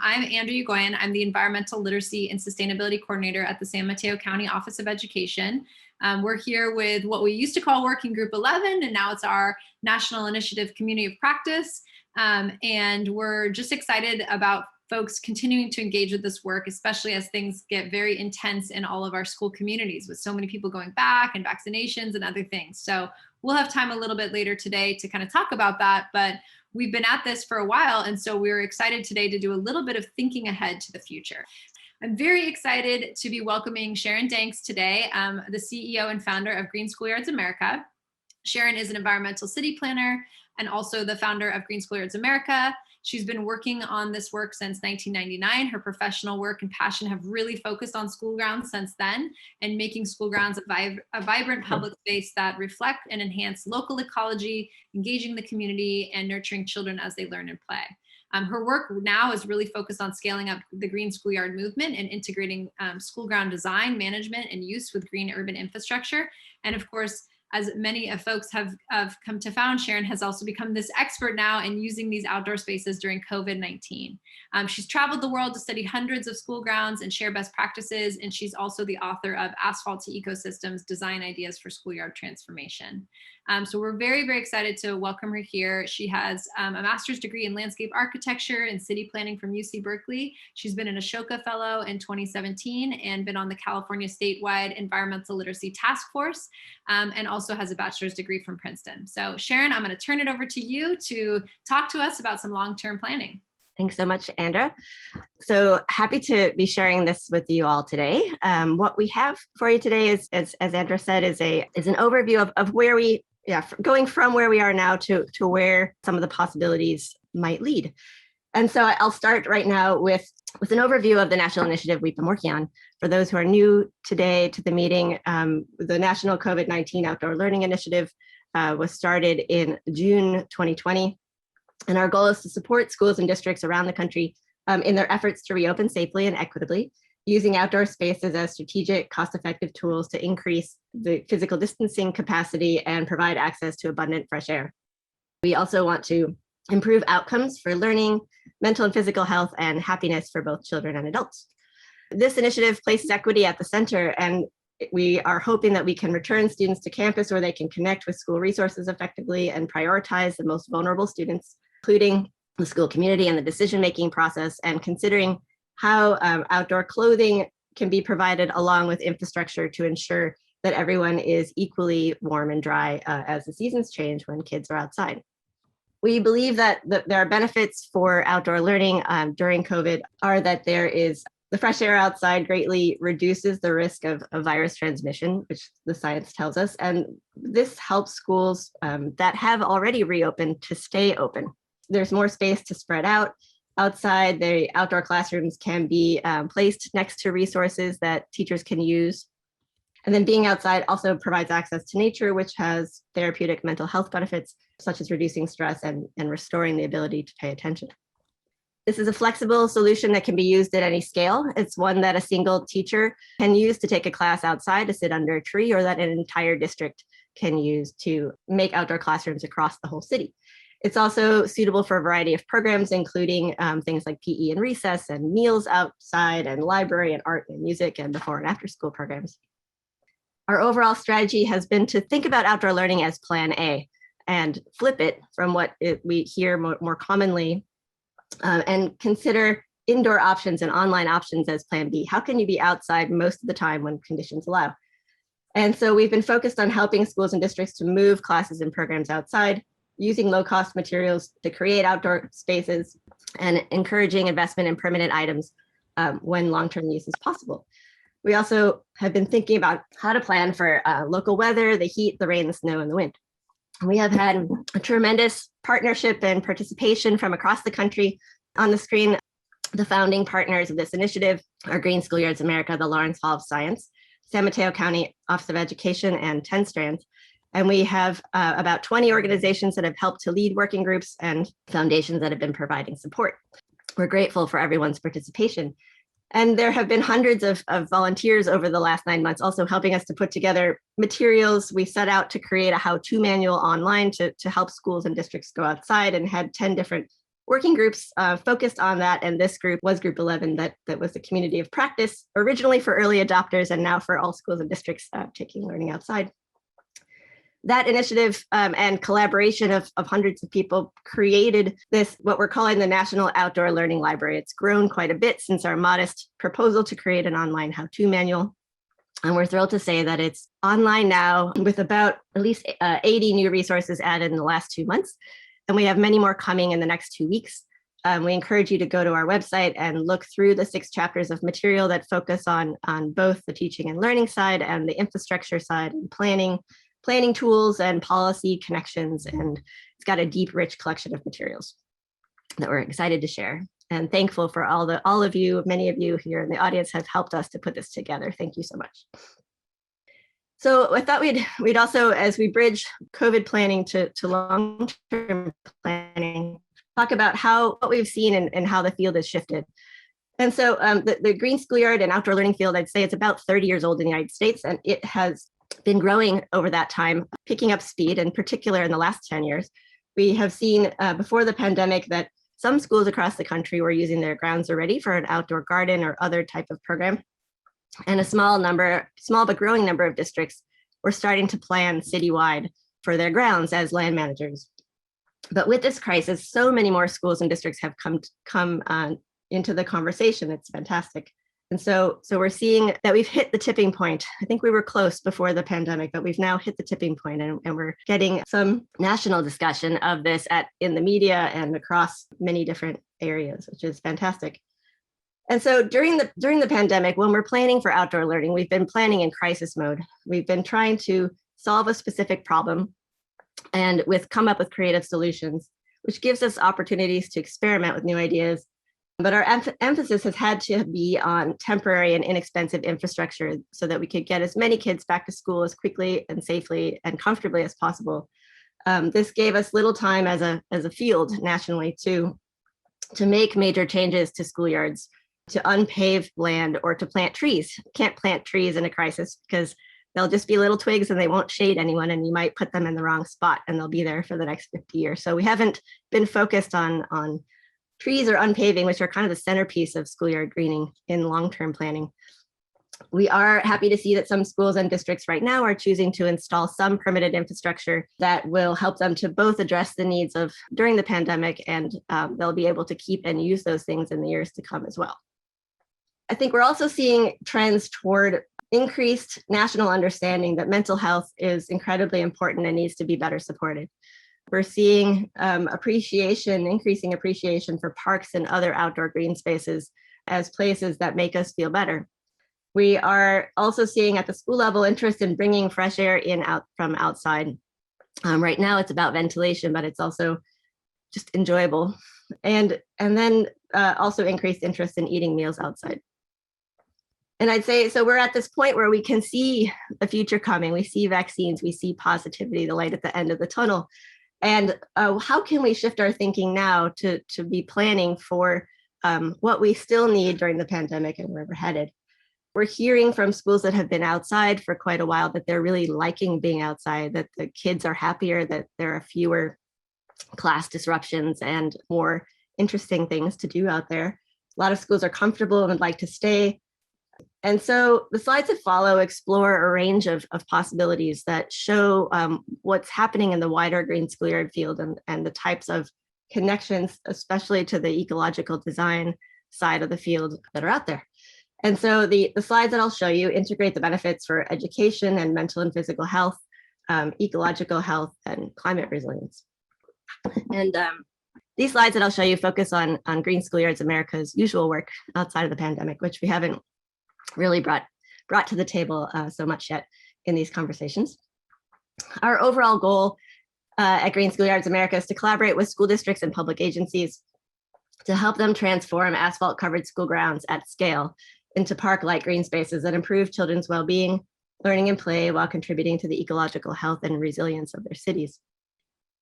I'm Andrea Goyen. I'm the Environmental Literacy and Sustainability Coordinator at the San Mateo County Office of Education. We're here with what we used to call Working Group 11, and now it's our National Initiative Community of Practice. And we're just excited about folks continuing to engage with this work, especially as things get very intense in all of our school communities with so many people going back and vaccinations and other things. So we'll have time a little bit later today to kind of talk about that, but we've been at this for a while, and so we're excited today to do a little bit of thinking ahead to the future. I'm very excited to be welcoming Sharon Danks today, the CEO and founder of Green Schoolyards America. Sharon is an environmental city planner and also the founder of Green Schoolyards America. She's been working on this work since 1999. Her professional work and passion have really focused on school grounds since then, and making school grounds a vibrant public space that reflect and enhance local ecology, engaging the community, and nurturing children as they learn and play. Her work now is really focused on scaling up the green schoolyard movement and integrating school ground design, management, and use with green urban infrastructure. And of course, as many folks have come to found, Sharon has also become this expert now in using these outdoor spaces during COVID-19. She's traveled the world to study hundreds of school grounds and share best practices, and she's also the author of Asphalt to Ecosystems, Design Ideas for Schoolyard Transformation. So we're very, very excited to welcome her here. She has a master's degree in landscape architecture and city planning from UC Berkeley. She's been an Ashoka Fellow in 2017 and been on the California statewide Environmental Literacy Task Force, and also has a bachelor's degree from Princeton. So Sharon, I'm going to turn it over to you to talk to us about some long-term planning. Thanks so much, Andrea. So happy to be sharing this with you all today. What we have for you today is, as Andrea said, is an overview of where we, going from where we are now to where some of the possibilities might lead. And so I'll start right now with an overview of the national initiative we've been working on. For those who are new today to the meeting, the National COVID-19 Outdoor Learning Initiative was started in June 2020. And our goal is to support schools and districts around the country in their efforts to reopen safely and equitably, using outdoor spaces as strategic, cost-effective tools to increase the physical distancing capacity and provide access to abundant fresh air. We also want to improve outcomes for learning, mental and physical health, and happiness for both children and adults. This initiative places equity at the center, and we are hoping that we can return students to campus where they can connect with school resources effectively and prioritize the most vulnerable students, including the school community and the decision-making process, and considering how outdoor clothing can be provided along with infrastructure to ensure that everyone is equally warm and dry as the seasons change when kids are outside. We believe that there are benefits for outdoor learning during COVID are that there is the fresh air outside greatly reduces the risk of virus transmission, which the science tells us, and this helps schools that have already reopened to stay open. There's more space to spread out. Outside, the outdoor classrooms can be placed next to resources that teachers can use. And then being outside also provides access to nature, which has therapeutic mental health benefits, such as reducing stress and restoring the ability to pay attention. This is a flexible solution that can be used at any scale. It's one that a single teacher can use to take a class outside to sit under a tree, or that an entire district can use to make outdoor classrooms across the whole city. It's also suitable for a variety of programs, including things like PE and recess and meals outside and library and art and music and before and after school programs. Our overall strategy has been to think about outdoor learning as Plan A and flip it from what we hear more commonly and consider indoor options and online options as Plan B. How can you be outside most of the time when conditions allow? And so we've been focused on helping schools and districts to move classes and programs outside, using low-cost materials to create outdoor spaces, and encouraging investment in permanent items when long-term use is possible. We also have been thinking about how to plan for local weather, the heat, the rain, the snow, and the wind. We have had a tremendous partnership and participation from across the country. On the screen, the founding partners of this initiative are Green Schoolyards America, the Lawrence Hall of Science, San Mateo County Office of Education, and 10 Strands. And we have about 20 organizations that have helped to lead working groups and foundations that have been providing support. We're grateful for everyone's participation. And there have been hundreds of volunteers over the last 9 months also helping us to put together materials. We set out to create a how-to manual online to help schools and districts go outside, and had 10 different working groups focused on that. And this group was Group 11, that was the community of practice, originally for early adopters and now for all schools and districts taking learning outside. That initiative and collaboration of hundreds of people created this, what we're calling the National Outdoor Learning Library. It's grown quite a bit since our modest proposal to create an online how-to manual. And we're thrilled to say that it's online now with about at least 80 new resources added in the last 2 months. And we have many more coming in the next 2 weeks. We encourage you to go to our website and look through the 6 chapters of material that focus on both the teaching and learning side and the infrastructure side and planning tools and policy connections. And it's got a deep, rich collection of materials that we're excited to share. And thankful for all of you, many of you here in the audience have helped us to put this together. Thank you so much. So I thought we'd also, as we bridge COVID planning to long-term planning, talk about what we've seen and how the field has shifted. And so the Green Schoolyard and outdoor learning field, I'd say it's about 30 years old in the United States, and it has been growing over that time, picking up speed, in particular in the last 10 years. We have seen before the pandemic that some schools across the country were using their grounds already for an outdoor garden or other type of program. And a small but growing number of districts were starting to plan citywide for their grounds as land managers. But with this crisis, so many more schools and districts have come into the conversation. It's fantastic. And so we're seeing that we've hit the tipping point. I think we were close before the pandemic, but we've now hit the tipping point, and we're getting some national discussion of this in the media and across many different areas, which is fantastic. And so during the pandemic, when we're planning for outdoor learning, we've been planning in crisis mode. We've been trying to solve a specific problem and come up with creative solutions, which gives us opportunities to experiment with new ideas. But our emphasis has had to be on temporary and inexpensive infrastructure so that we could get as many kids back to school as quickly and safely and comfortably as possible. This gave us little time as a field nationally to make major changes to schoolyards, to unpave land, or to plant trees. Can't plant trees in a crisis because they'll just be little twigs and they won't shade anyone, and you might put them in the wrong spot and they'll be there for the next 50 years. So we haven't been focused on trees or unpaving, which are kind of the centerpiece of schoolyard greening in long-term planning. We are happy to see that some schools and districts right now are choosing to install some permitted infrastructure that will help them to both address the needs of during the pandemic, and they'll be able to keep and use those things in the years to come as well. I think we're also seeing trends toward increased national understanding that mental health is incredibly important and needs to be better supported. We're seeing increasing appreciation for parks and other outdoor green spaces as places that make us feel better. We are also seeing at the school level interest in bringing fresh air out from outside. Right now it's about ventilation, but it's also just enjoyable. And then also increased interest in eating meals outside. And I'd say, so we're at this point where we can see the future coming. We see vaccines, we see positivity, the light at the end of the tunnel. And how can we shift our thinking now to be planning for what we still need during the pandemic and where we're headed? We're hearing from schools that have been outside for quite a while that they're really liking being outside, that the kids are happier, that there are fewer class disruptions and more interesting things to do out there. A lot of schools are comfortable and would like to stay. And so the slides that follow explore a range of possibilities that show what's happening in the wider green schoolyard field and the types of connections, especially to the ecological design side of the field that are out there. And so the slides that I'll show you integrate the benefits for education and mental and physical health, ecological health, and climate resilience. And these slides that I'll show you focus on Green Schoolyards America's usual work outside of the pandemic, which we haven't really brought to the table so much yet in these conversations. Our overall goal at Green Schoolyards America is to collaborate with school districts and public agencies to help them transform asphalt-covered school grounds at scale into park-like green spaces that improve children's well-being, learning and play while contributing to the ecological health and resilience of their cities.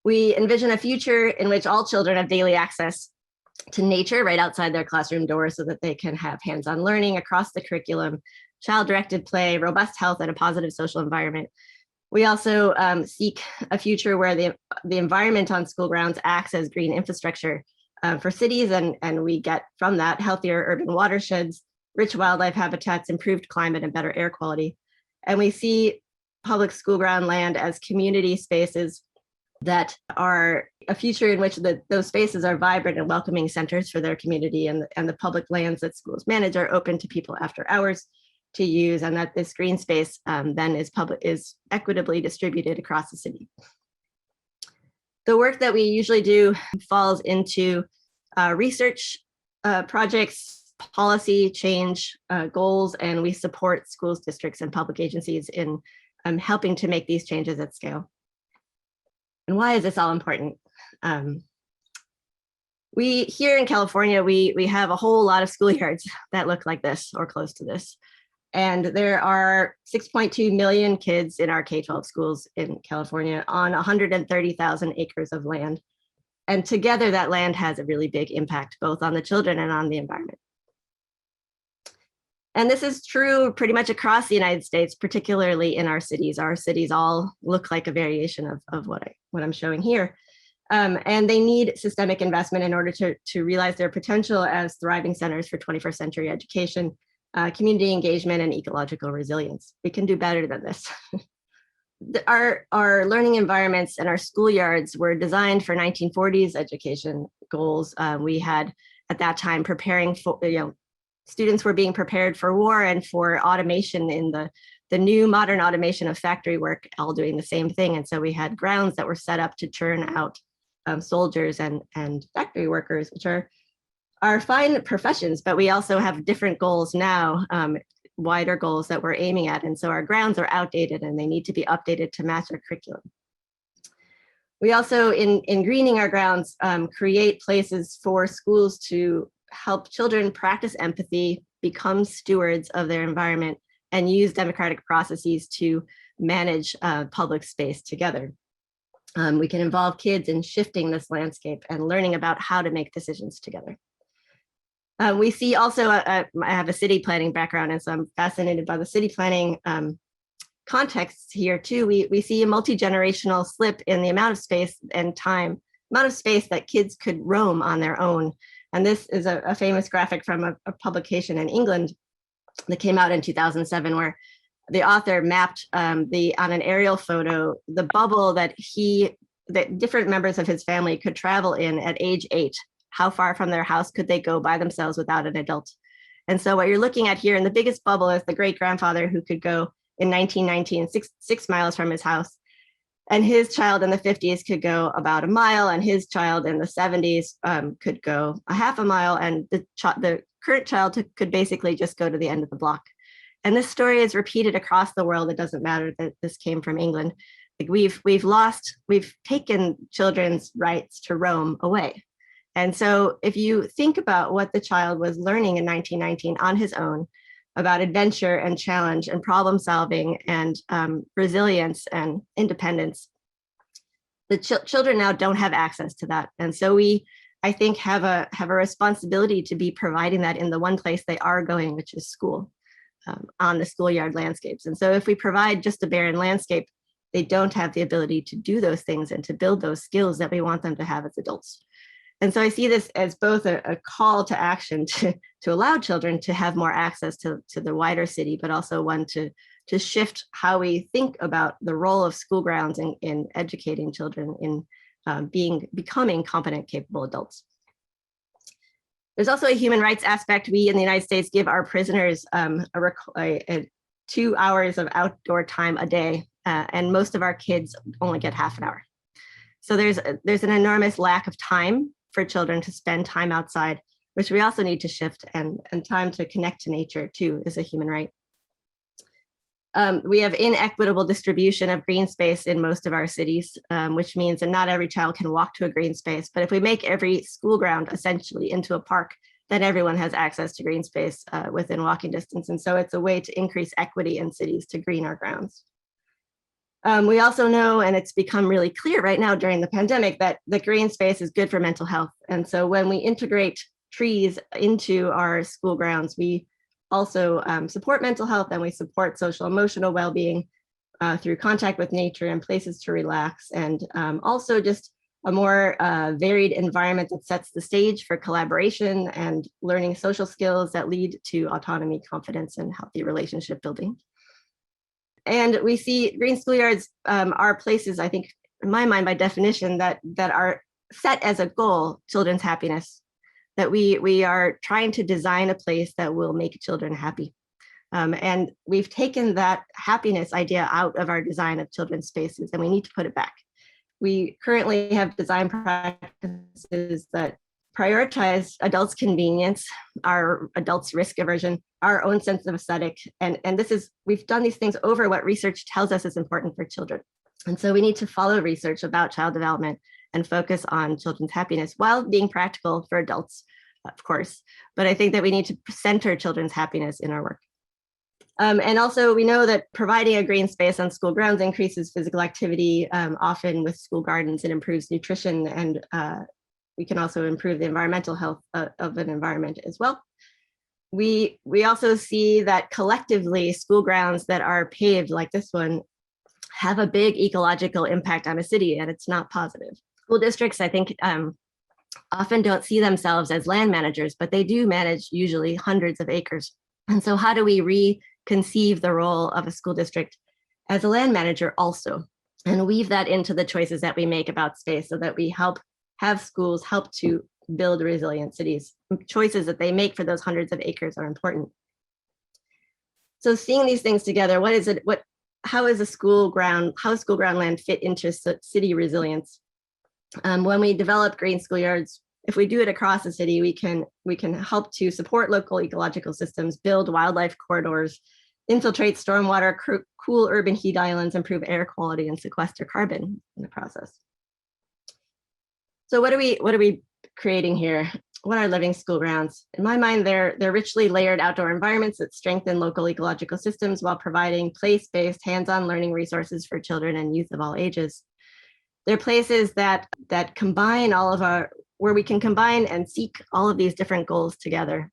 We envision a future in which all children have daily access to nature right outside their classroom doors so that they can have hands-on learning across the curriculum, child-directed play, robust health, and a positive social environment. We also seek a future where the environment on school grounds acts as green infrastructure for cities, and we get from that healthier urban watersheds, rich wildlife habitats, improved climate, and better air quality. And we see public school ground land as community spaces that are a future in which those spaces are vibrant and welcoming centers for their community, and the public lands that schools manage are open to people after hours to use, and that this green space then is equitably distributed across the city. The work that we usually do falls into research projects, policy change goals, and we support schools, districts, and public agencies in helping to make these changes at scale. And why is this all important? We here in California, we have a whole lot of schoolyards that look like this or close to this. And there are 6.2 million kids in our K-12 schools in California on 130,000 acres of land. And together that land has a really big impact, both on the children and on the environment. And this is true pretty much across the United States, particularly in our cities. Our cities all look like a variation of what I'm showing here. And they need systemic investment in order to realize their potential as thriving centers for 21st century education, community engagement, and ecological resilience. We can do better than this. Our learning environments and our schoolyards were designed for 1940s education goals. We had at that time preparing for, students were being prepared for war and for automation in the new modern automation of factory work, all doing the same thing. And so we had grounds that were set up to churn out soldiers and factory workers, which are fine professions, but we also have different goals now, wider goals that we're aiming at. And so our grounds are outdated and they need to be updated to match our curriculum. We also, in greening our grounds, create places for schools to help children practice empathy, become stewards of their environment, and use democratic processes to manage public space together. We can involve kids in shifting this landscape and learning about how to make decisions together. We see also, I have a city planning background, and so I'm fascinated by the city planning contexts here too. We see a multi-generational slip in the amount of space and time, amount of space that kids could roam on their own. And this is a famous graphic from a publication in England that came out in 2007, where the author mapped on an aerial photo the bubble that different members of his family could travel in at age 8. How far from their house could they go by themselves without an adult? And so what you're looking at here in the biggest bubble is the great-grandfather who could go in 1919 six miles from his house. And his child in the 50s could go about a mile, and his child in the 70s could go a half a mile, and the current child could basically just go to the end of the block. And this story is repeated across the world. It doesn't matter that this came from England. Like we've taken children's rights to roam away. And so if you think about what the child was learning in 1919 on his own about adventure and challenge and problem solving and resilience and independence, the children now don't have access to that. And so we, I think, have a responsibility to be providing that in the one place they are going, which is school, on the schoolyard landscapes. And so if we provide just a barren landscape, they don't have the ability to do those things and to build those skills that we want them to have as adults. And so I see this as both a call to action to allow children to have more access to the wider city, but also one to shift how we think about the role of school grounds in educating children in becoming competent, capable adults. There's also a human rights aspect. We in the United States give our prisoners 2 hours of outdoor time a day, and most of our kids only get half an hour. So there's an enormous lack of time for children to spend time outside, which we also need to shift, and time to connect to nature too is a human right. We have inequitable distribution of green space in most of our cities, which means that not every child can walk to a green space. But if we make every school ground essentially into a park, then everyone has access to green space within walking distance. And so it's a way to increase equity in cities to green our grounds. We also know, and it's become really clear right now during the pandemic, that the green space is good for mental health. And so when we integrate trees into our school grounds, we also support mental health, and we support social emotional well-being through contact with nature and places to relax, and also just a more varied environment that sets the stage for collaboration and learning social skills that lead to autonomy, confidence, and healthy relationship building. And we see green schoolyards are places, I think, in my mind, by definition, that are set as a goal, children's happiness, that we are trying to design a place that will make children happy. And we've taken that happiness idea out of our design of children's spaces, and we need to put it back. We currently have design practices that prioritize adults' convenience, our adults' risk aversion, our own sense of aesthetic. And this is, we've done these things over what research tells us is important for children. And so we need to follow research about child development and focus on children's happiness while being practical for adults, of course. But I think that we need to center children's happiness in our work. And also, we know that providing a green space on school grounds increases physical activity, often with school gardens, and improves nutrition, and we can also improve the environmental health of an environment as well. We also see that collectively, school grounds that are paved like this one have a big ecological impact on a city, and it's not positive. School districts, I think, often don't see themselves as land managers, but they do manage usually hundreds of acres. And so how do we reconceive the role of a school district as a land manager also, and weave that into the choices that we make about space so that we have schools help to build resilient cities? Choices that they make for those hundreds of acres are important. So seeing these things together, how is school ground land fit into city resilience? When we develop green schoolyards, if we do it across the city, we can help to support local ecological systems, build wildlife corridors, infiltrate stormwater, cool urban heat islands, improve air quality, and sequester carbon in the process. So what are we creating here? What are living school grounds? In my mind, they're richly layered outdoor environments that strengthen local ecological systems while providing place-based, hands-on learning resources for children and youth of all ages. They're places that combine where we can combine and seek all of these different goals together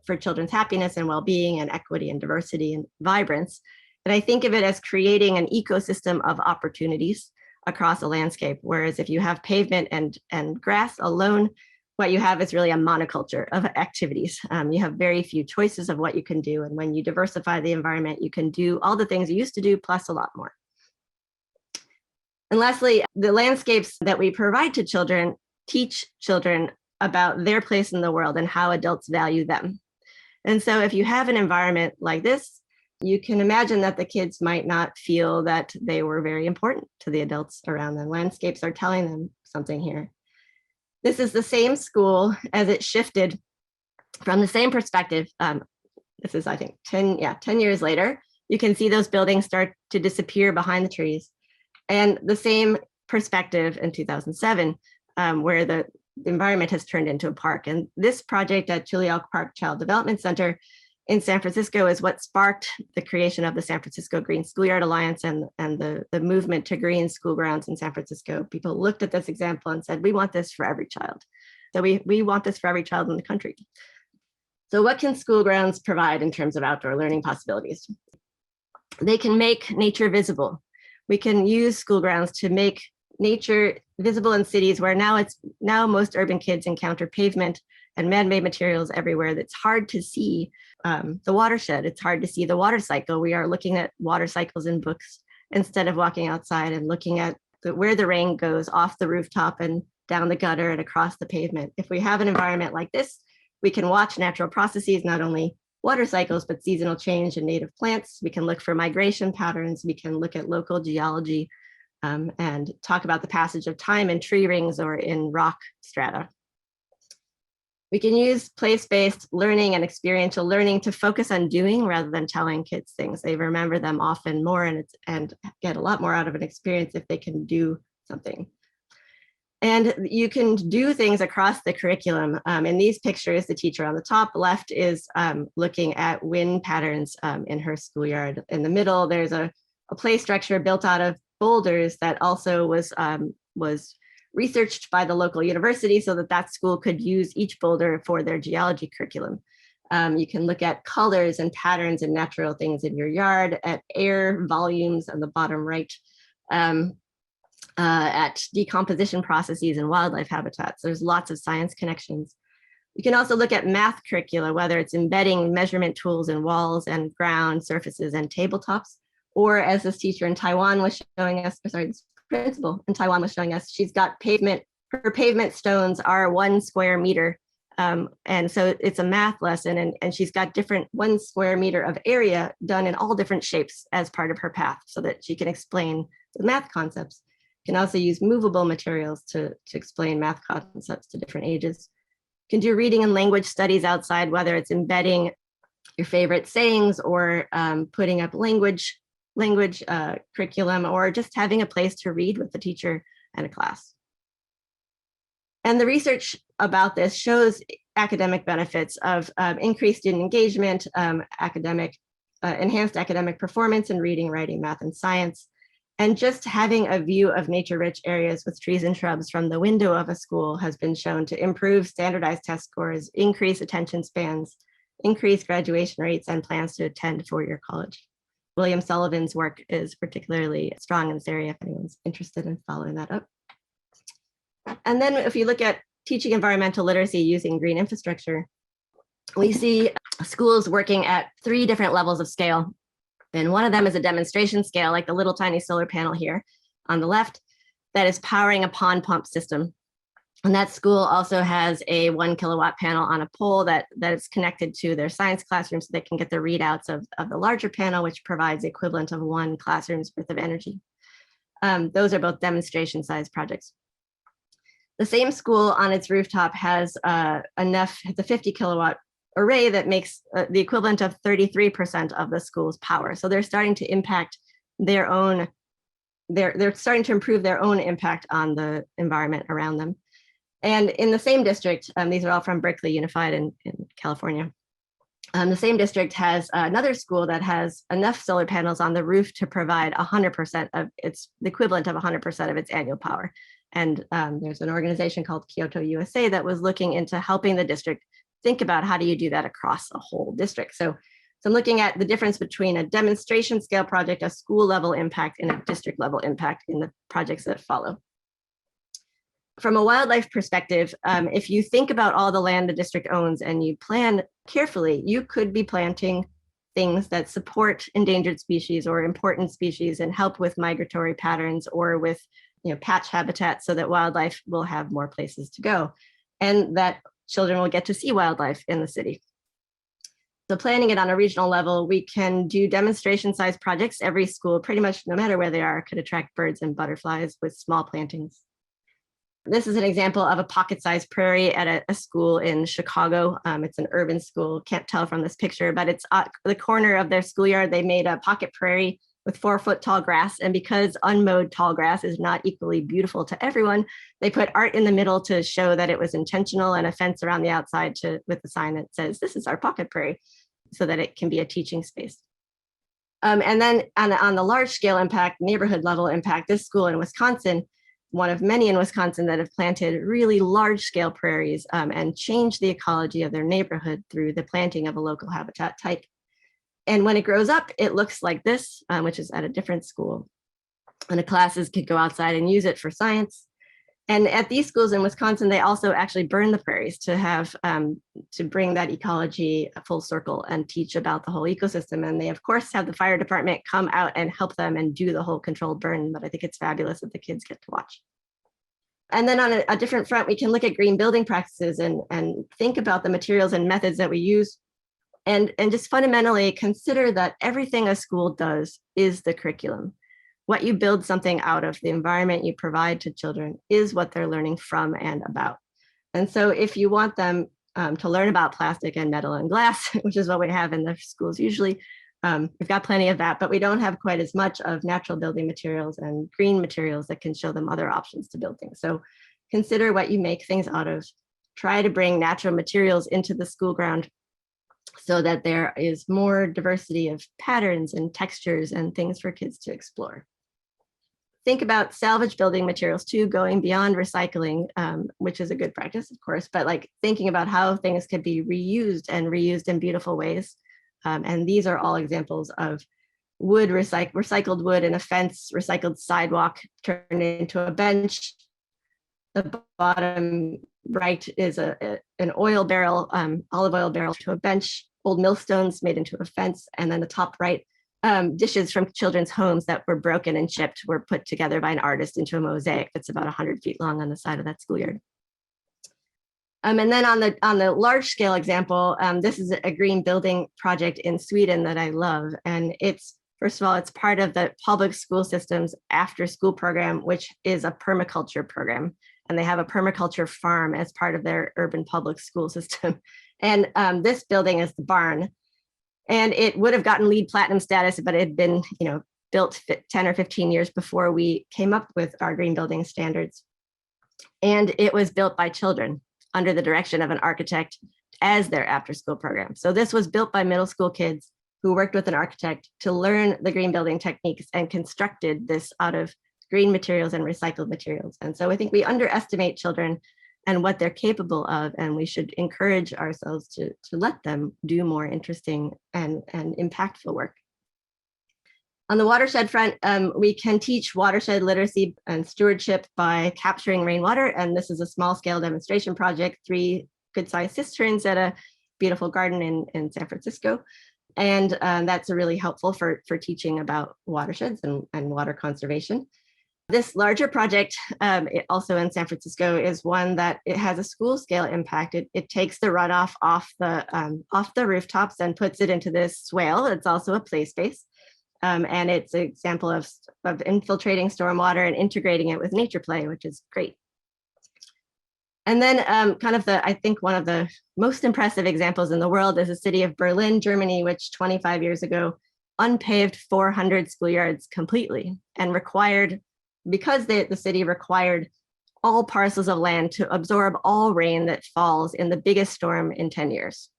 for children's happiness and well-being and equity and diversity and vibrance. And I think of it as creating an ecosystem of opportunities across a landscape, whereas if you have pavement and grass alone, what you have is really a monoculture of activities. You have very few choices of what you can do. And when you diversify the environment, you can do all the things you used to do, plus a lot more. And lastly, the landscapes that we provide to children teach children about their place in the world and how adults value them. And so if you have an environment like this, you can imagine that the kids might not feel that they were very important to the adults around them. Landscapes are telling them something here. This is the same school as it shifted from the same perspective. This is, I think, 10 years later. You can see those buildings start to disappear behind the trees. And the same perspective in 2007, where the environment has turned into a park. And this project at Julial Park Child Development Center in San Francisco is what sparked the creation of the San Francisco Green Schoolyard Alliance and the movement to green school grounds in San Francisco. People looked at this example and said, we want this for every child. So we want this for every child in the country. So what can school grounds provide in terms of outdoor learning possibilities? They can make nature visible. We can use school grounds to make nature visible in cities where now most urban kids encounter pavement and man-made materials everywhere. That's hard to see the watershed. It's hard to see the water cycle. We are looking at water cycles in books instead of walking outside and looking at where the rain goes off the rooftop and down the gutter and across the pavement. If we have an environment like this, we can watch natural processes, not only water cycles, but seasonal change in native plants. We can look for migration patterns. We can look at local geology and talk about the passage of time in tree rings or in rock strata. We can use place-based learning and experiential learning to focus on doing rather than telling kids things. They remember them often more and get a lot more out of an experience if they can do something. And you can do things across the curriculum. In these pictures, the teacher on the top left is looking at wind patterns in her schoolyard. In the middle, there's a play structure built out of boulders that also was researched by the local university so that school could use each boulder for their geology curriculum. You can look at colors and patterns and natural things in your yard, at air volumes on the bottom right. at decomposition processes in wildlife habitats. There's lots of science connections. We can also look at math curricula, whether it's embedding measurement tools in walls and ground surfaces and tabletops, or as this teacher in Taiwan was showing us, this principal in Taiwan was showing us, she's got her pavement stones are 1 square meter. And so it's a math lesson, and she's got different 1 square meter of area done in all different shapes as part of her path so that she can explain the math concepts. Can also use movable materials to explain math concepts to different ages. Can do reading and language studies outside, whether it's embedding your favorite sayings or putting up language curriculum, or just having a place to read with the teacher and a class. And the research about this shows academic benefits of increased student engagement, enhanced academic performance in reading, writing, math, and science. And just having a view of nature-rich areas with trees and shrubs from the window of a school has been shown to improve standardized test scores, increase attention spans, increase graduation rates, and plans to attend four-year college. William Sullivan's work is particularly strong in this area if anyone's interested in following that up. And then if you look at teaching environmental literacy using green infrastructure, we see schools working at 3 different levels of scale. And one of them is a demonstration scale, like the little tiny solar panel here on the left, that is powering a pond pump system. And that school also has a 1 kilowatt panel on a pole that is connected to their science classroom so they can get the readouts of the larger panel, which provides the equivalent of 1 classroom's worth of energy. Those are both demonstration size projects. The same school on its rooftop has it's a 50 kilowatt array that makes the equivalent of 33% of the school's power. So they're starting to impact their own, they're starting to improve their own impact on the environment around them. And in the same district, these are all from Berkeley Unified in California. The same district has another school that has enough solar panels on the roof to provide 100% of the equivalent of 100% of its annual power. And there's an organization called Kyoto USA that was looking into helping the district think about how do you do that across a whole district. So I'm looking at the difference between a demonstration scale project, a school level impact, and a district level impact in the projects that follow. From a wildlife perspective, if you think about all the land the district owns and you plan carefully, you could be planting things that support endangered species or important species and help with migratory patterns or with patch habitat so that wildlife will have more places to go and that children will get to see wildlife in the city. So planning it on a regional level, we can do demonstration size projects. Every school, pretty much no matter where they are, could attract birds and butterflies with small plantings. This is an example of a pocket-sized prairie at a school in Chicago. It's an urban school, can't tell from this picture, but it's at the corner of their schoolyard. They made a pocket prairie with 4-foot tall grass. And because unmowed tall grass is not equally beautiful to everyone, they put art in the middle to show that it was intentional and a fence around the outside with a sign that says, this is our pocket prairie, so that it can be a teaching space. And then on the large scale impact, neighborhood level impact, this school in Wisconsin, one of many in Wisconsin that have planted really large scale prairies and changed the ecology of their neighborhood through the planting of a local habitat type. And when it grows up, it looks like this, which is at a different school. And the classes could go outside and use it for science. And at these schools in Wisconsin, they also actually burn the prairies to have to bring that ecology full circle and teach about the whole ecosystem. And they, of course, have the fire department come out and help them and do the whole controlled burn. But I think it's fabulous that the kids get to watch. And then on a different front, we can look at green building practices and think about the materials and methods that we use. And just fundamentally consider that everything a school does is the curriculum. What you build something out of, the environment you provide to children, is what they're learning from and about. And so if you want them to learn about plastic and metal and glass, which is what we have in the schools usually, we've got plenty of that, but we don't have quite as much of natural building materials and green materials that can show them other options to build things. So consider what you make things out of. Try to bring natural materials into the school ground so that there is more diversity of patterns and textures and things for kids to explore. Think about salvage building materials too, going beyond recycling, which is a good practice, of course, but like thinking about how things could be reused in beautiful ways. And these are all examples of recycled wood in a fence, recycled sidewalk turned into a bench. The bottom right is an olive oil barrel to a bench, old millstones made into a fence, and then the top right, dishes from children's homes that were broken and chipped were put together by an artist into a mosaic that's about 100 feet long on the side of that schoolyard. And then on the large scale example, this is a green building project in Sweden that I love. And first of all, it's part of the public school system's after school program, which is a permaculture program. And they have a permaculture farm as part of their urban public school system. And this building is the barn. And it would have gotten LEED Platinum status, but it had been, built 10 or 15 years before we came up with our green building standards. And it was built by children under the direction of an architect as their after school program. So this was built by middle school kids who worked with an architect to learn the green building techniques and constructed this out of green materials and recycled materials. And so I think we underestimate children and what they're capable of, and we should encourage ourselves to let them do more interesting and impactful work. On the watershed front, we can teach watershed literacy and stewardship by capturing rainwater. And this is a small scale demonstration project, 3 good-sized cisterns at a beautiful garden in San Francisco. And that's really helpful for teaching about watersheds and water conservation. This larger project, also in San Francisco, is one that it has a school scale impact. It takes the runoff off the rooftops and puts it into this swale. It's also a play space. And it's an example of infiltrating stormwater and integrating it with nature play, which is great. And then I think one of the most impressive examples in the world is the city of Berlin, Germany, which 25 years ago unpaved 400 schoolyards completely and required, because the city required all parcels of land to absorb all rain that falls in the biggest storm in 10 years.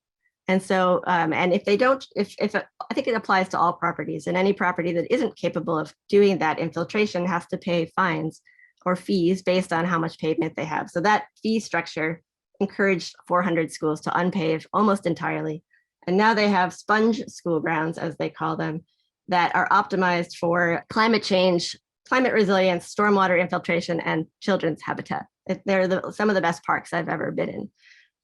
And so, and if they don't, I think it applies to all properties, and any property that isn't capable of doing that infiltration has to pay fines or fees based on how much pavement they have. So that fee structure encouraged 400 schools to unpave almost entirely. And now they have sponge school grounds, as they call them, that are optimized for climate change, climate resilience, stormwater infiltration, and children's habitat. They're some of the best parks I've ever been in.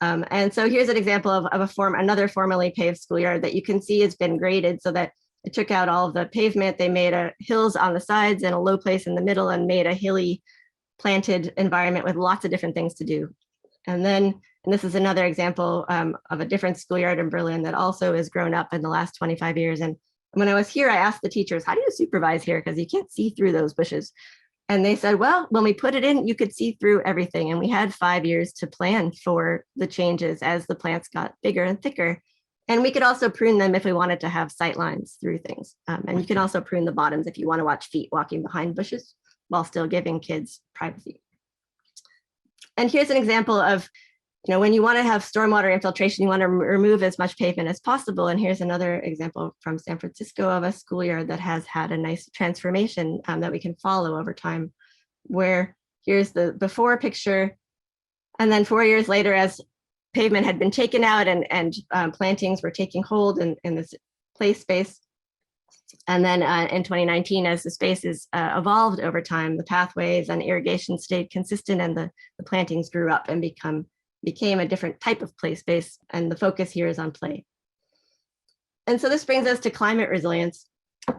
And so here's an example of another formerly paved schoolyard that you can see has been graded so that it took out all of the pavement. They made hills on the sides and a low place in the middle and made a hilly planted environment with lots of different things to do. And this is another example of a different schoolyard in Berlin that also has grown up in the last 25 years. And when I was here, I asked the teachers, how do you supervise here? Because you can't see through those bushes. And they said, well, when we put it in, you could see through everything. And we had 5 years to plan for the changes as the plants got bigger and thicker. And we could also prune them if we wanted to have sight lines through things. And you can also prune the bottoms if you want to watch feet walking behind bushes while still giving kids privacy. And here's an example of, when you want to have stormwater infiltration, you want to remove as much pavement as possible. And here's another example from San Francisco of a schoolyard that has had a nice transformation that we can follow over time, where here's the before picture. And then 4 years later, as pavement had been taken out and plantings were taking hold in this play space. And then in 2019, as the spaces evolved over time, the pathways and irrigation stayed consistent and the plantings grew up and became a different type of play space. And the focus here is on play. And so this brings us to climate resilience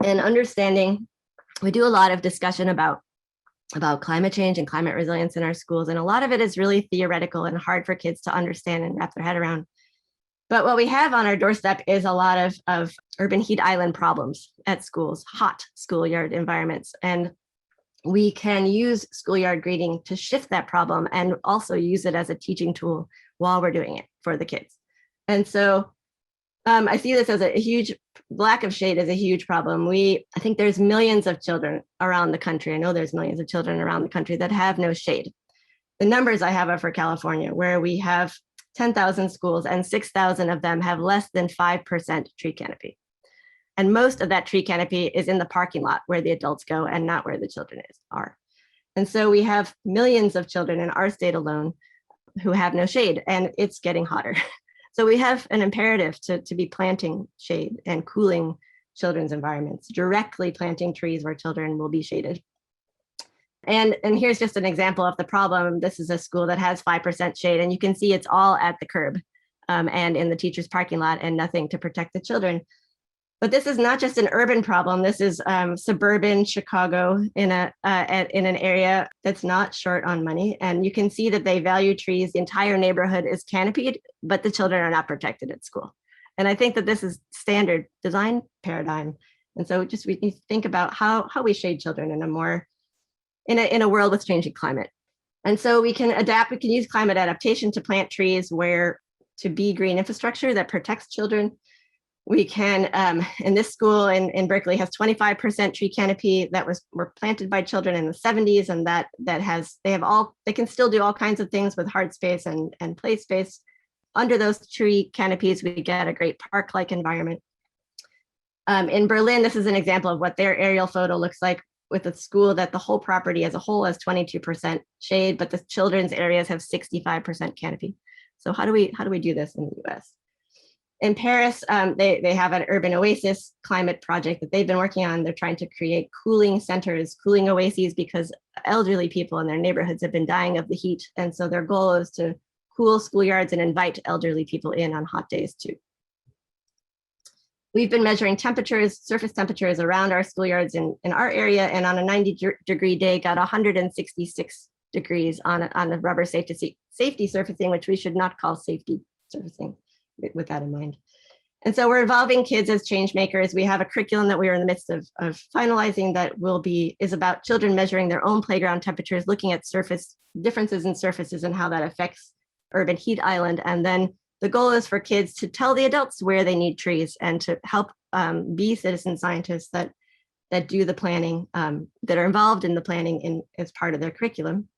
and understanding. We do a lot of discussion about climate change and climate resilience in our schools. And a lot of it is really theoretical and hard for kids to understand and wrap their head around. But what we have on our doorstep is a lot of urban heat island problems at schools, hot schoolyard environments. And we can use schoolyard greening to shift that problem and also use it as a teaching tool while we're doing it for the kids. And so I see this as a huge lack of shade is a huge problem. I think there's millions of children around the country. I know there's millions of children around the country that have no shade. The numbers I have are for California, where we have 10,000 schools and 6,000 of them have less than 5% tree canopy. And most of that tree canopy is in the parking lot where the adults go and not where the children are. And so we have millions of children in our state alone who have no shade, and it's getting hotter. So we have an imperative to be planting shade and cooling children's environments, directly planting trees where children will be shaded. And here's just an example of the problem. This is a school that has 5% shade, and you can see it's all at the curb and in the teacher's parking lot, and nothing to protect the children. But this is not just an urban problem. This is suburban Chicago in an area that's not short on money. And you can see that they value trees. The entire neighborhood is canopied, but the children are not protected at school. And I think that this is standard design paradigm. And so just we need to think about how we shade children in a more in a world with changing climate. And so we can adapt. We can use climate adaptation to plant trees where to be green infrastructure that protects children. We can, and this school in Berkeley has 25% tree canopy that were planted by children in the 70s, and they can still do all kinds of things with hard space and play space. Under those tree canopies, we get a great park-like environment. In Berlin, this is an example of what their aerial photo looks like, with a school that the whole property as a whole has 22% shade, but the children's areas have 65% canopy. So how do we do this in the US? In Paris, they have an urban oasis climate project that they've been working on. They're trying to create cooling centers, cooling oases, because elderly people in their neighborhoods have been dying of the heat. And so their goal is to cool schoolyards and invite elderly people in on hot days too. We've been measuring temperatures, surface temperatures around our schoolyards in our area, and on a 90-degree day got 166 degrees on the rubber safety surfacing, which we should not call safety surfacing, with that in mind. And so we're involving kids as change makers. We have a curriculum that we are in the midst of finalizing that is about children measuring their own playground temperatures, looking at differences in surfaces and how that affects urban heat island. And then the goal is for kids to tell the adults where they need trees and to help be citizen scientists that do the planning, that are involved in the planning as part of their curriculum,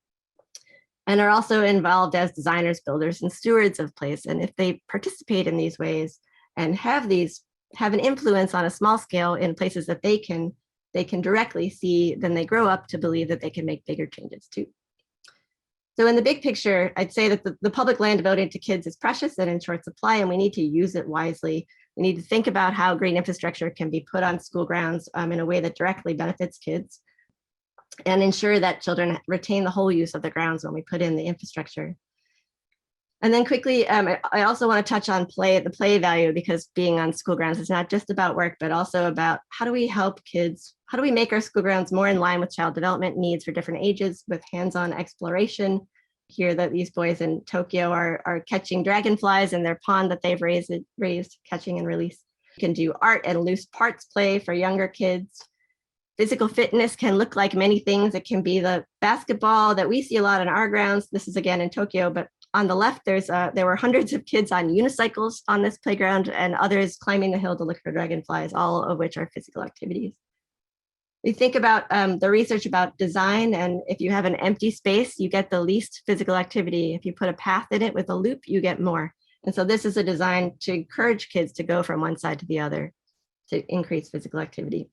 and are also involved as designers, builders, and stewards of place. And if they participate in these ways and have an influence on a small scale in places that they can directly see, then they grow up to believe that they can make bigger changes too. So in the big picture, I'd say that the public land devoted to kids is precious and in short supply, and we need to use it wisely. We need to think about how green infrastructure can be put on school grounds in a way that directly benefits kids, and ensure that children retain the whole use of the grounds when we put in the infrastructure. And then quickly, I also want to touch on the play value, because being on school grounds is not just about work, but also about how do we help kids, how do we make our school grounds more in line with child development needs for different ages with hands-on exploration. Here that these boys in Tokyo are catching dragonflies in their pond that they've raised, catching and release. You can do art and loose parts play for younger kids. Physical fitness can look like many things. It can be the basketball that we see a lot on our grounds. This is again in Tokyo, but on the left, there were hundreds of kids on unicycles on this playground and others climbing the hill to look for dragonflies, all of which are physical activities. We think about the research about design, and if you have an empty space, you get the least physical activity. If you put a path in it with a loop, you get more. And so this is a design to encourage kids to go from one side to the other to increase physical activity.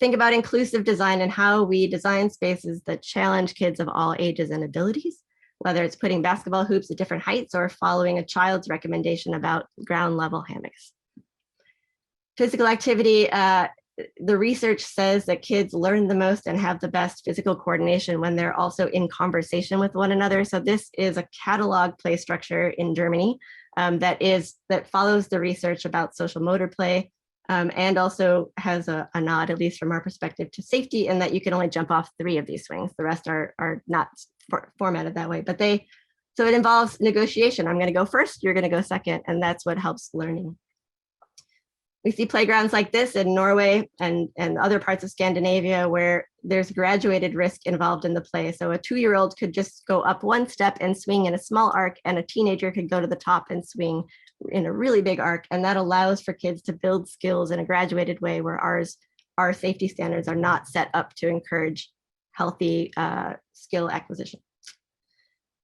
Think about inclusive design and how we design spaces that challenge kids of all ages and abilities, whether it's putting basketball hoops at different heights or following a child's recommendation about ground level hammocks. Physical activity, the research says that kids learn the most and have the best physical coordination when they're also in conversation with one another. So this is a catalog play structure in Germany that follows the research about social motor play, and also has a nod, at least from our perspective, to safety, in that you can only jump off 3 of these swings. The rest are not formatted that way, so it involves negotiation. I'm going to go first, you're going to go second, and that's what helps learning. We see playgrounds like this in Norway and other parts of Scandinavia where there's graduated risk involved in the play. So a 2-year-old could just go up 1 step and swing in a small arc, and a teenager could go to the top and swing in a really big arc. And that allows for kids to build skills in a graduated way, where our safety standards are not set up to encourage healthy skill acquisition.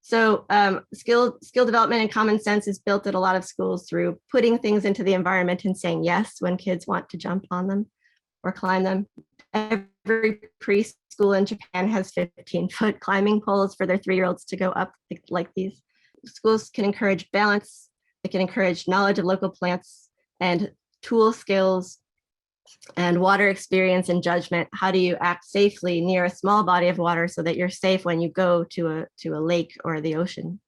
So skill development and common sense is built at a lot of schools through putting things into the environment and saying yes when kids want to jump on them or climb them. Every preschool in Japan has 15-foot climbing poles for their 3-year-olds to go up like these. Schools can encourage balance. They can encourage knowledge of local plants and tool skills, And water experience and judgment. How do you act safely near a small body of water so that you're safe when you go to a lake or the ocean?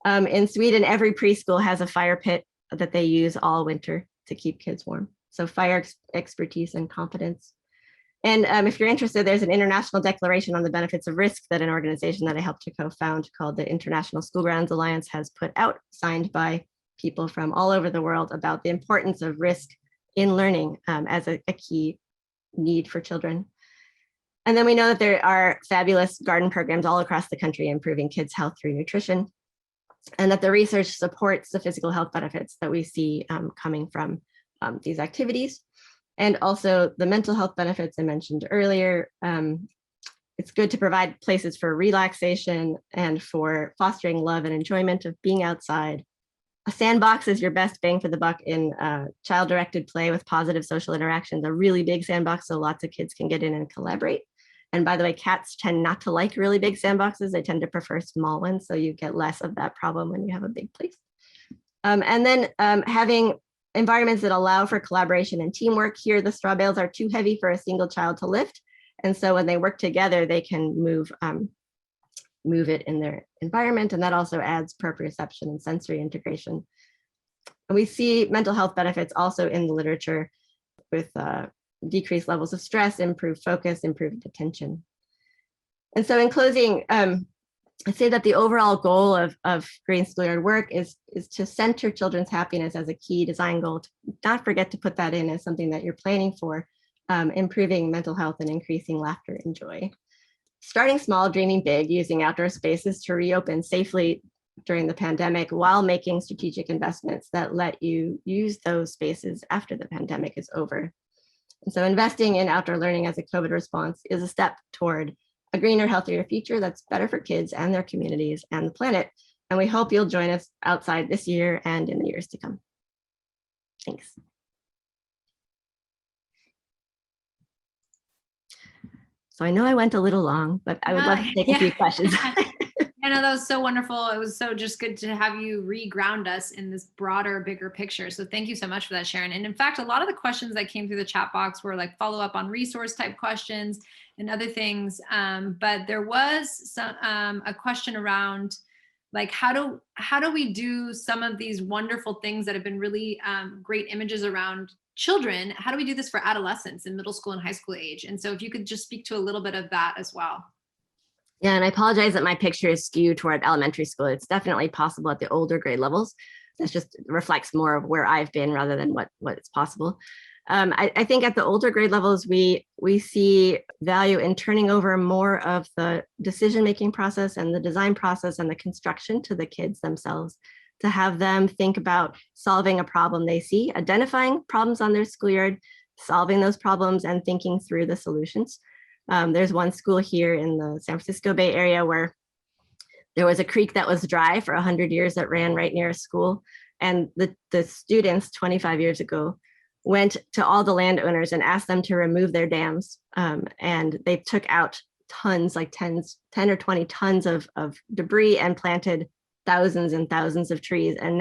In Sweden, every preschool has a fire pit that they use all winter to keep kids warm. So fire expertise and competence. And if you're interested, there's an international declaration on the benefits of risk that an organization that I helped to co-found called the International School Grounds Alliance has put out, signed by people from all over the world, about the importance of risk in learning as a key need for children. And then we know that there are fabulous garden programs all across the country improving kids' health through nutrition, and that the research supports the physical health benefits that we see coming from these activities. And also the mental health benefits I mentioned earlier. It's good to provide places for relaxation and for fostering love and enjoyment of being outside. A sandbox is your best bang for the buck in child-directed play with positive social interactions, a really big sandbox so lots of kids can get in and collaborate. And by the way, cats tend not to like really big sandboxes. They tend to prefer small ones, so you get less of that problem when you have a big place. And then having environments that allow for collaboration and teamwork. Here, the straw bales are too heavy for a single child to lift. And so when they work together, they can move it in their environment. And that also adds proprioception and sensory integration. And we see mental health benefits also in the literature with decreased levels of stress, improved focus, improved attention. And so in closing, I say that the overall goal of Green Schoolyard work is to center children's happiness as a key design goal. To not forget to put that in as something that you're planning for, improving mental health and increasing laughter and joy. Starting small, dreaming big, using outdoor spaces to reopen safely during the pandemic while making strategic investments that let you use those spaces after the pandemic is over. And so investing in outdoor learning as a COVID response is a step toward a greener, healthier future that's better for kids and their communities and the planet. And we hope you'll join us outside this year and in the years to come. Thanks. So I know I went a little long, but I would love to take a few questions. I know that was so wonderful. It was so just good to have you re-ground us in this broader, bigger picture. So thank you so much for that, Sharon. And in fact, a lot of the questions that came through the chat box were like follow up on resource type questions and other things. But there was some, a question around like, how do we do some of these wonderful things that have been really great images around children? How do we do this for adolescents in middle school and high school age? And so if you could just speak to a little bit of that as well. Yeah, and I apologize that my picture is skewed toward elementary school. It's definitely possible at the older grade levels. That just reflects more of where I've been rather than what is possible. I think at the older grade levels, we see value in turning over more of the decision-making process and the design process and the construction to the kids themselves, to have them think about solving a problem they see, identifying problems on their schoolyard, solving those problems and thinking through the solutions. There's one school here in the San Francisco Bay Area where there was a creek that was dry for 100 years that ran right near a school. And the students 25 years ago went to all the landowners and asked them to remove their dams. And they took out tons, like 10 or 20 tons of debris and planted thousands and thousands of trees. And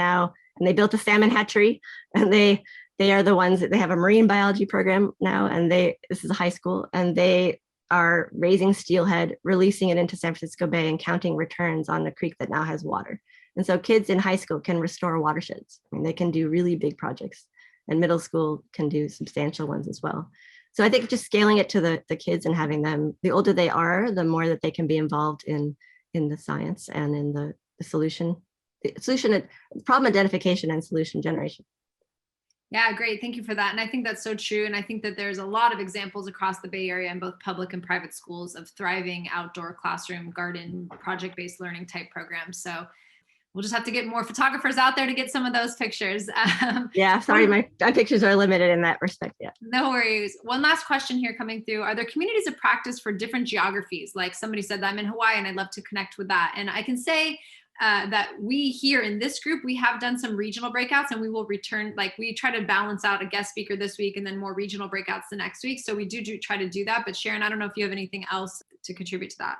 they built a salmon hatchery, and they are the ones that they have a marine biology program now. And this is a high school, and they are raising steelhead, releasing it into San Francisco Bay and counting returns on the creek that now has water. And so kids in high school can restore watersheds. I mean, they can do really big projects, and middle school can do substantial ones as well. So I think just scaling it to the kids and having them, the older they are, the more that they can be involved in the science and in the solution, problem identification and solution generation. Yeah, great. Thank you for that. And I think that's so true. And I think that there's a lot of examples across the Bay Area in both public and private schools of thriving outdoor classroom, garden, project-based learning type programs. So we'll just have to get more photographers out there to get some of those pictures. Yeah, sorry, my pictures are limited in that respect. Yeah. No worries. One last question here coming through. Are there communities of practice for different geographies? Like somebody said that I'm in Hawaii and I'd love to connect with that. And I can say that we here in this group, we have done some regional breakouts, and we will return, like we try to balance out a guest speaker this week and then more regional breakouts the next week. So we do try to do that. But Sharon, I don't know if you have anything else to contribute to that.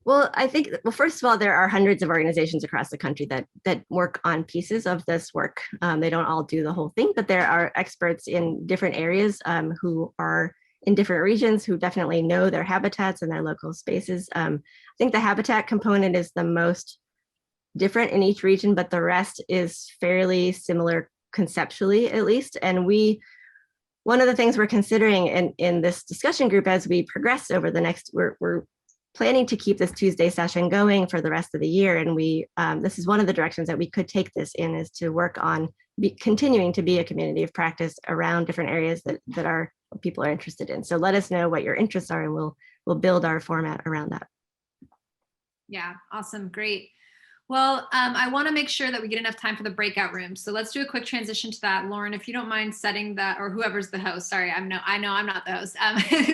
Well, I think, well, first of all, there are hundreds of organizations across the country that work on pieces of this work. They don't all do the whole thing, but there are experts in different areas who are in different regions who definitely know their habitats and their local spaces. I think the habitat component is the most different in each region, but the rest is fairly similar conceptually, at least. And one of the things we're considering in this discussion group as we progress over the next, we're planning to keep this Tuesday session going for the rest of the year. And this is one of the directions that we could take this in, is to work on continuing to be a community of practice around different areas that people are interested in. So let us know what your interests are, and we'll build our format around that. Yeah, awesome, great. Well, I want to make sure that we get enough time for the breakout room. So let's do a quick transition to that. Lauren, if you don't mind setting that, or whoever's the host, sorry, I know I'm not the host.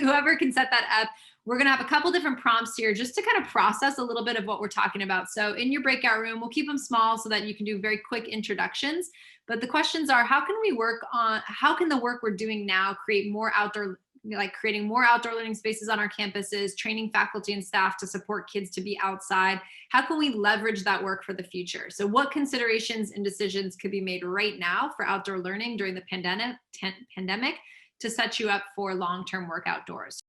Whoever can set that up, we're going to have a couple different prompts here just to kind of process a little bit of what we're talking about. So in your breakout room, we'll keep them small so that you can do very quick introductions. But the questions are, how can the work we're doing now create more outdoor, like creating more outdoor learning spaces on our campuses, training faculty and staff to support kids to be outside? How can we leverage that work for the future? So what considerations and decisions could be made right now for outdoor learning during the pandemic to set you up for long-term work outdoors?